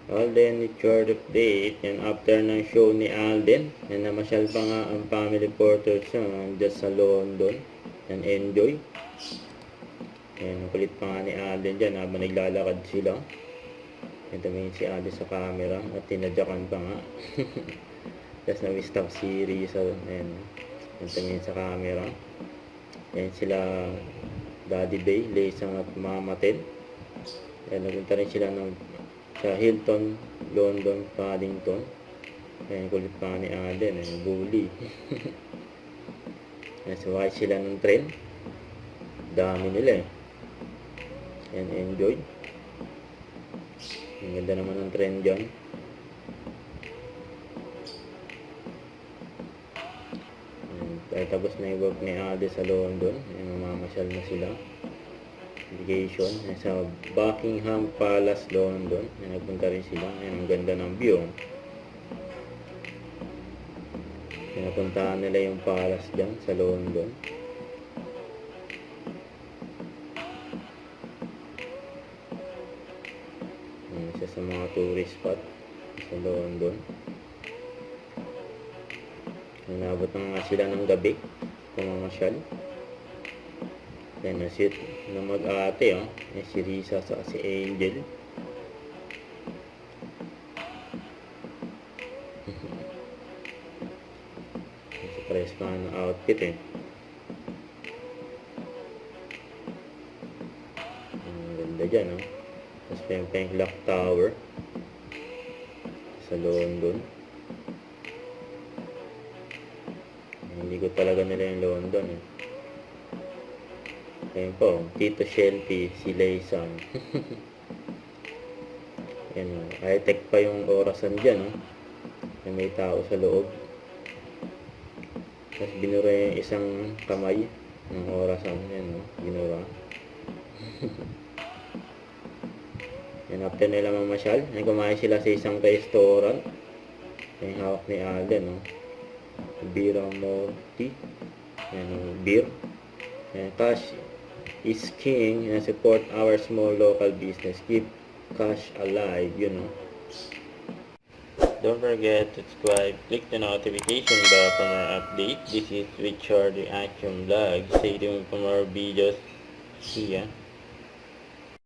Alden Richard update. Yan, after ng show ni Alden. Yan, namasyal pa nga ang family portrait siya. Dyan sa London. Yan, enjoy. Yan, kulit pa nga ni Alden dyan habang naglalakad sila. Yan, tumingin si Alden sa camera. At tinadyakan pa nga. Tapos na-stop si Risa. Yan, yan, tumingin sa camera. Yan sila Daddy Bay, Leisang at Mama Ted. Yan, nagunta rin sila sa Hilton, London, Paddington. Yan, kulit pa ni Alden, bully. Yan, sumakay sila ng tren. Dami nila eh. Yan, enjoy. Ang ganda naman ng tren dyan. Yan, tapos na yung work ni Alden sa London. Yan, mamamasyal na sila. Vacation sa Buckingham Palace, London. Yan, nagpunta rin sila. Yan, ang ganda ng view. Pinapuntahan nila yung palace dyan sa London. Yan, isa sa mga tourist spot sa London. Nabot na nga sila ng gabi pumamasyal. Yan, nasit na mag-ate, oh. Si Risa sa si Angel. Sa press pa ng outfit eh. Ang ganda dyan, oh. Tapos pa yung clock tower sa London. Hindi ko talaga nila yung London eh. Ayan po, Tito Shelby, si Leisang. Ayan o, high-tech pa yung orasan dyan, oh. May tao sa loob. Tapos binura yung isang kamay ng orasan. Ayan o, binura. Ayan, after nila mamasyal, ay kumain sila sa isang restaurant. Ayan, hawak ni Alden, oh. Bira Morty. Ayan o, beer. Ayan, cash is king, and support our small local business. Keep cash alive, you know. Don't forget to subscribe, click the notification bell for more updates. This is Richard Reaction Vlog. Stay tuned for more videos. See ya.